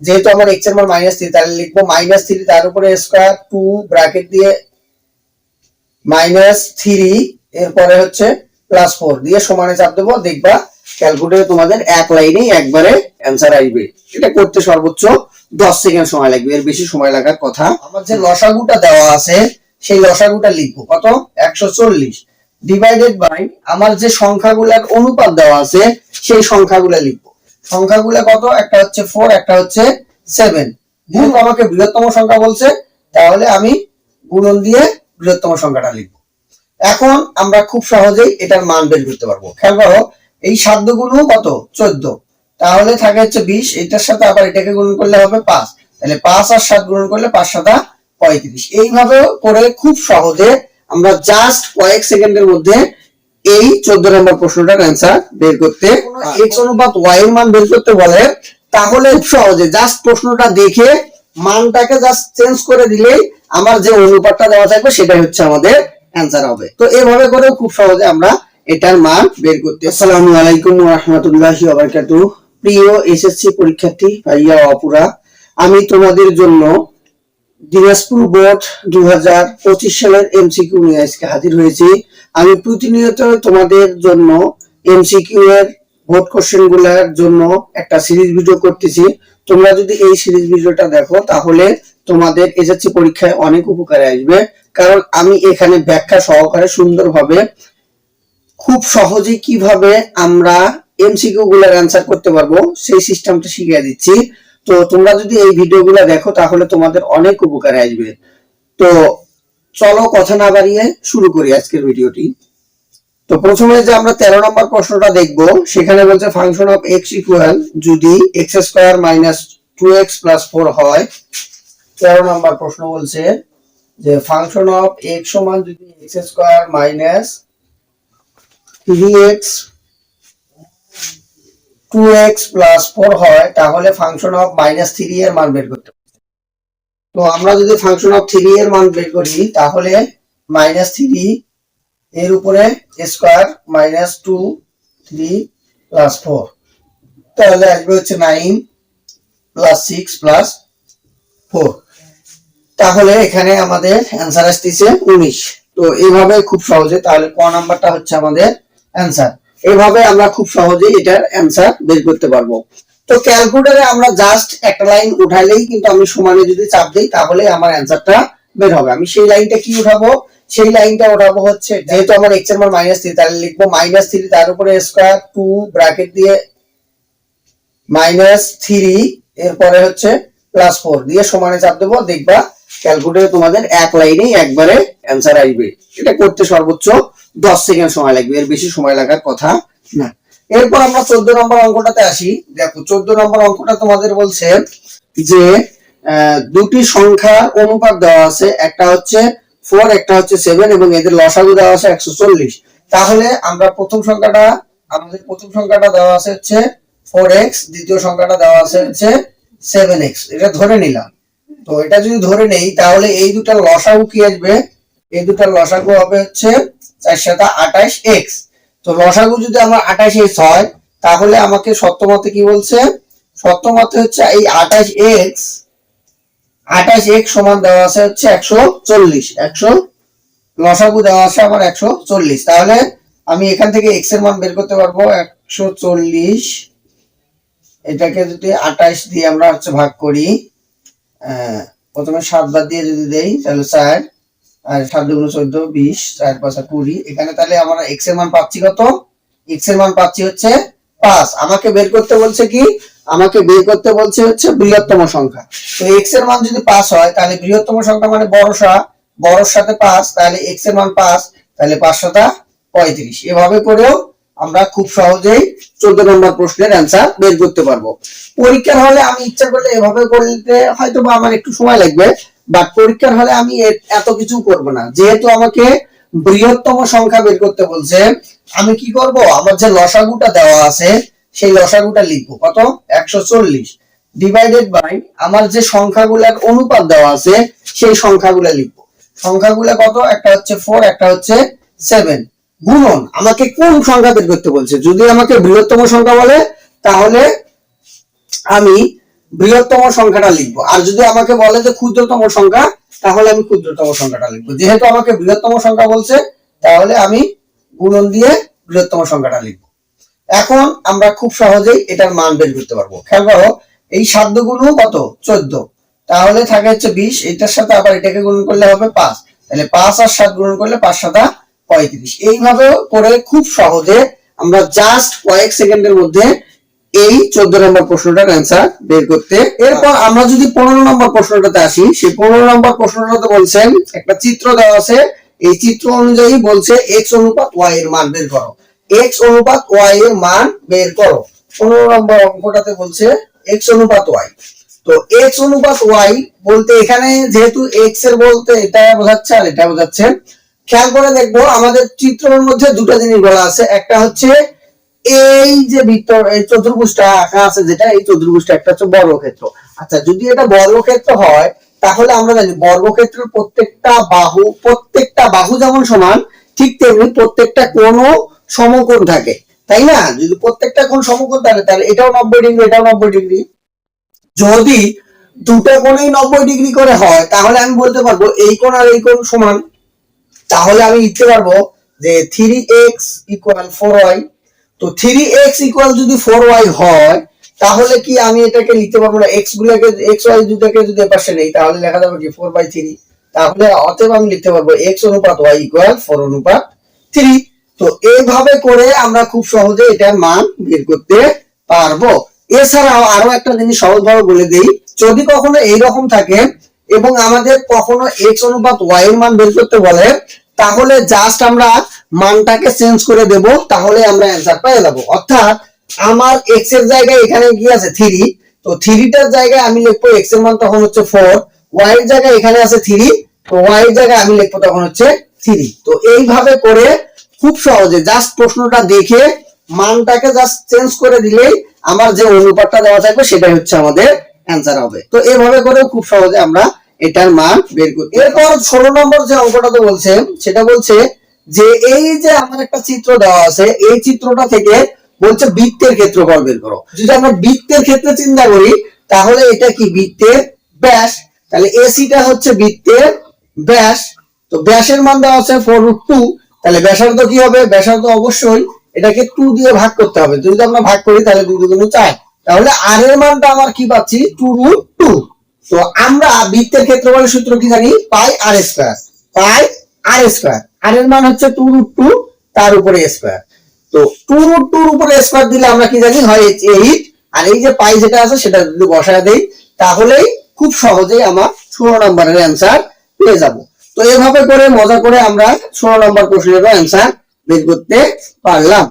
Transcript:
যেহেতু আমার x এর মান -3 তাহলে লিখবো -3 তার উপরে স্কয়ার 2 ব্র্যাকেট দিয়ে -3 এরপরে হচ্ছে +4 দিয়ে সমানে চাপ দেবো। দেখবা ক্যালকুলেটরে তোমাদের এক লাইনেই একবারে অ্যানসার আসবে। এটা করতে সর্বোচ্চ 10 সেকেন্ড সময় লাগবে, এর বেশি সময় লাগার কথা। আমার যে লসাগুটা দেওয়া আছে সেই লসাগুটা লিখবো কত 140 ডিভাইডেড বাই আমার যে সংখ্যাগুলোর অনুপাত দেওয়া আছে সেই সংখ্যাগুলো লিখবো। সংখ্যাগুলো কত, একটা হচ্ছে 4 একটা হচ্ছে 7। গুণ আমাকে বৃহত্তম সংখ্যা বলছে তাহলে আমি গুণন দিয়ে বৃহত্তম সংখ্যাটা লিখবো। এখন আমরা খুব সহজেই এটার মান বের করতে পারবো। খেয়াল করো এই 7 গুণ কত 14, তাহলে থাকে হচ্ছে 20, এটার সাথে আবার এটাকে গুণন করলে হবে 5, তাহলে 5 আর 7 গুণন করলে 5 7 35। এইভাবে করে খুব সহজে আমরা জাস্ট কয়েক সেকেন্ডের মধ্যে এই 14 নম্বর প্রশ্নটার অ্যানসার বের করতে, x অনুপাত y এর মান বের করতে বলে তাহলে খুব সহজে জাস্ট প্রশ্নটা দেখে মানটাকে জাস্ট চেঞ্জ করে দিলেই আমার যে অনুপাতটা দেওয়া থাকবে সেটাই হচ্ছে আমাদের অ্যানসার হবে। তো এইভাবে করে খুব সহজে আমরা এটার মান বের করতে। আসসালামু আলাইকুম ওয়া রাহমাতুল্লাহি ওয়া বারাকাতুহু। প্রিয় এসএসসি পরীক্ষার্থী ভাইয়া অপুরা, আমি তোমাদের জন্য দিনাজপুর বোর্ড 2025 সালের এমসিকিউ নিয়ে আজকে হাজির হয়েছি। আমি প্রতিনিয়ত তোমাদের জন্য এমসিকিউ এর বোর্ড কোশ্চেন গুলার জন্য একটা সিরিজ ভিডিও করতেছি। তোমরা যদি এই সিরিজ ভিডিওটা দেখো তাহলে তোমাদের এসএসসি পরীক্ষায় অনেক উপকারে আসবে, কারণ আমি এখানে ব্যাখ্যা সহকারে সুন্দরভাবে খুব সহজে কিভাবে আমরা এমসিকিউ গুলার অ্যানসার করতে পারবো সেই সিস্টেমটা শিখিয়ে দিচ্ছি। তো তোমরা যদি এই ভিডিওগুলো দেখো তাহলে তোমাদের অনেক উপকারে আসবে। তো চলো কথা না বাড়িয়ে শুরু করি আজকের ভিডিওটি। তো প্রথমে যে আমরা 13 নম্বর প্রশ্নটা দেখব, সেখানে বলছে ফাংশন অফ x ইকুয়াল যদি x² - 2x + 4 হয়। 13 নম্বর প্রশ্ন বলছে যে ফাংশন অফ x সমান যদি x² - 3x 2x + 4 হয় তাহলে ফাংশন অফ -3 এর মান বের করতে হবে। তো আমরা যদি ফাংশন অফ 3 এর মান বের করি তাহলে -3 এর উপরে স্কয়ার -2 3 + 4, তাহলে আসবে হচ্ছে 9 + 6 + 4। তাহলে এখানে আমাদের অ্যানসার আসছে 19। তো এইভাবে খুব সহজে তাহলে ক নাম্বারটা হচ্ছে আমাদের অ্যানসার। এইভাবে আমরা খুব সহজেই এটার অ্যানসার বের করতে পারবো। তো ক্যালকুলেটরে আমরা জাস্ট একটা লাইন উঠাইলেই কিন্তু আমি সমানে যদি চাপ দেই তাহলে আমার অ্যানসারটা বের হবে। আমি সেই লাইনটা কি উঠাবো, সেই লাইনটা উঠাবো হচ্ছে যেহেতু আমার x এর মান -3 তাহলে লিখবো -3 তার উপরে স্কয়ার 2 ব্র্যাকেট দিয়ে -3 এরপরে হচ্ছে +4 দিয়ে সমানে চাপ দেবো। দেখবা ক্যালকুলেটরে তোমাদের এক লাইনেই একবারে অ্যানসার আসবে। এটা করতে সর্বোচ্চ 10 সেকেন্ড সময় লাগবে, এর বেশি সময় লাগার কথা না। এরপর আমরা 14 নম্বর অঙ্কটাতে আসি। দেখো 14 নম্বর অঙ্কটা তোমাদের বলছে যে দুটি সংখ্যার অনুপাত দেওয়া আছে, একটা হচ্ছে 4 একটা হচ্ছে 7 এবং এদের লসাগু দেওয়া আছে 140। তাহলে আমরা আমাদের প্রথম সংখ্যাটা দেওয়া আছে হচ্ছে 4x, দ্বিতীয় সংখ্যাটা দেওয়া আছে হচ্ছে 7x, এটা ধরে নিলাম। তো এটা যদি ধরে নেই তাহলে এই দুটার লসাগু কি আসবে, এই দুটার লসাগু হবে হচ্ছে 4 × 7 = 28x। তো লসাগু যদি আমার 28x হয় তাহলে আমাকে সত্যমতে কি বলছে, সত্যমতে হচ্ছে এই 28x সমান দেওয়া আছে হচ্ছে 140। লসাগু দেওয়া আছে আমার 140। তাহলে আমি এখান থেকে x এর মান বের করতে পারবো 140। এটাকে যদি 28 দিয়ে আমরা হচ্ছে ভাগ করি, প্রথমে 7 বাদ দিয়ে যদি দেই তাহলে 4 আর 7 × 14 20 4 × 5 = 20। এখানে তাহলে আমরা x এর মান পাচ্ছি কত, x এর মান পাচ্ছি হচ্ছে 5। আমাকে বের করতে বলছে কি, আমাকে বের করতে বলছে হচ্ছে বৃহত্তম সংখ্যা। তো x এর মান যদি 5 হয় তাহলে বৃহত্তম সংখ্যা মানে বড়র সাথে 5, তাহলে x এর মান 5, তাহলে 5 × 7 = 35। এভাবে করেও আমরা খুব সহজেই 14 নম্বর প্রশ্নের অ্যানসার বের করতে পারবো। পরীক্ষার হলে আমি ইচ্ছা করলে এভাবে করতে হয়তো বা আমার একটু সময় লাগবে, বাট পরীক্ষার হলে আমি এত কিছু করব না। যেহেতু আমাকে বৃহত্তম সংখ্যা বের করতে বলছে, আমি কি করব, আমার যে লসাগুটা দেওয়া আছে সেই লসাগুটা লিখবো কত 140 ডিভাইডেড বাই আমার যে সংখ্যাগুলোর অনুপাত দেওয়া আছে সেই সংখ্যাগুলো লিখবো। সংখ্যাগুলো কত, একটা হচ্ছে 4 একটা হচ্ছে 7। গুণন আমাকে কোন সংখ্যা বের করতে বলছে, যদি আমাকে বৃহত্তম সংখ্যা বলে তাহলে আমি বৃহত্তম সংখ্যাটা লিখবো। আর যদি আমাকে বলে যে ক্ষুদ্রতম সংখ্যা, তাহলে আমি ক্ষুদ্রতম সংখ্যাটা লিখবো। যেহেতু আমাকে বৃহত্তম সংখ্যা বলছে, তাহলে আমি গুণন দিয়ে বৃহত্তম সংখ্যাটা লিখবো। এখন আমরা খুব সহজেই এটার মান বের করতে পারবো। খেয়াল করো, এই 7 গুণ কত 14, তাহলে থাকে হচ্ছে 20, এটার সাথে আবার এটাকে গুণন করলে হবে 5, তাহলে 5 আর 7 গুণন করলে 5 7 35। এইভাবে করে খুব সহজে আমরা জাস্ট কয়েক সেকেন্ডের মধ্যে এই 14 নম্বর প্রশ্নটার অ্যান্সার বের করতে। এরপর আমরা যদি 15 নম্বর প্রশ্নটাতে আসি, সেই 15 নম্বর প্রশ্নটাতে বলছেন একটা চিত্র দেওয়া আছে, এই চিত্র অনুযায়ী বলছে x অনুপাত y এর মান বের করো। x অনুপাত y এর মান বের করো। 15 নম্বর অঙ্কটাতে বলছে x অনুপাত y। তো x অনুপাত y বলতে এখানে যেহেতু x এর বলতে এটা বোঝাচ্ছে আর এটা বোঝাচ্ছে। খেয়াল করে দেখবো আমাদের চিত্রের মধ্যে দুটো জিনিস বলা আছে। একটা হচ্ছে এই যে ভিতর এই চতুর্ভুজটা আঁকা আছে, যেটা এই চতুর্ভুজটা একটা হচ্ছে বর্গক্ষেত্র। আচ্ছা, যদি এটা বর্গক্ষেত্র হয়, তাহলে আমরা জানি বর্গক্ষেত্রের প্রত্যেকটা বাহু যেমন সমান, ঠিক তেমনি প্রত্যেকটা কোণও সমকোণ থাকে, তাই না? যদি প্রত্যেকটা কোণ সমকোণ থাকে, তাহলে এটাও 90 ডিগ্রি, এটাও 90 ডিগ্রি। যদি দুটো কোণই 90 ডিগ্রি করে হয়, তাহলে আমি বলতে পারবো এই কোণ আর এই কোণ সমান। তাহলে আমি লিখতে পারবো যে 3x = 4y। তো 3x = যদি 4y হয়, তাহলে কি আমি এটাকে লিখতে পারবো না? x গুলোকে xy দুটাকে যদি এপাশে নেই, তাহলে লেখা যাবে কি 4/3। তাহলে অতএব আমি লিখতে পারবো x অনুপাত y = 4 অনুপাত 3। তো এইভাবে করে আমরা খুব সহজে এটার মান বের করতে পারবো। এছাড়াও আরো একটা জিনিস সহজভাবে বলে দেই, যদি কখনো এইরকম থাকে এবং আমাদের কখনো x অনুপাত y এর মান বের করতে বলে, তাহলে জাস্ট আমরা মানটাকে চেঞ্জ করে দেব, তাহলে আমরা অ্যানসার পেয়ে যাব। অর্থাৎ আমার x এর জায়গায় এখানে কি আছে 3, তো 3টার জায়গায় আমি লিখবো x এর মান তখন হচ্ছে 4, y এর জায়গায় এখানে আছে 3, তো y এর জায়গায় আমি লিখবো তখন হচ্ছে 3। তো এইভাবে করে খুব সহজে জাস্ট প্রশ্নটা দেখে মানটাকে জাস্ট চেঞ্জ করে দিলেই আমার যে অনুপাতটা দেওয়া থাকবে সেটাই হচ্ছে আমাদের অ্যানসার হবে। তো এইভাবে করে খুব সহজে আমরা এটার মান বের করি। এরপর 16 নম্বর যে অঙ্কটাতে বলছে, সেটা বলছে যে এই যে আমার একটা চিত্র দেওয়া আছে, এই চিত্রটা থেকে বলছে বৃত্তের ক্ষেত্রফল বের করো। যদি আমরা বৃত্তের ক্ষেত্রে চিন্তা করি, তাহলে এটা কি বৃত্তের ব্যাস, তাহলে এসিটা হচ্ছে বৃত্তের ব্যাস। তো ব্যাসের মান দেওয়া আছে 4√2, তাহলে ব্যাসার্ধ কি হবে? ব্যাসার্ধ অবশ্যই এটাকে 2 দিয়ে ভাগ করতে হবে। যদি আমরা ভাগ করি তাহলে 2 2 4, তাহলে r এর মানটা আমার কি পাচ্ছি 2√2। তো আমরা বৃত্তের ক্ষেত্রফলের সূত্র কি জানি? পাই r স্কয়ার, পাই r স্কয়ার। r এর মান হচ্ছে 2√2, তার উপরে স্কয়ার। তো 2√2 এর উপরে স্কয়ার দিলে আমরা কি জানি হয় 8, আর এই যে পাই যেটা আছে সেটা যদি বসায় দেই, তাহলেই খুব সহজেই আমার 16 নম্বরের অ্যানসার পেয়ে যাব। তো এভাবে করে মজা করে আমরা 16 নম্বর প্রশ্নের অ্যানসার বের করতে পারলাম।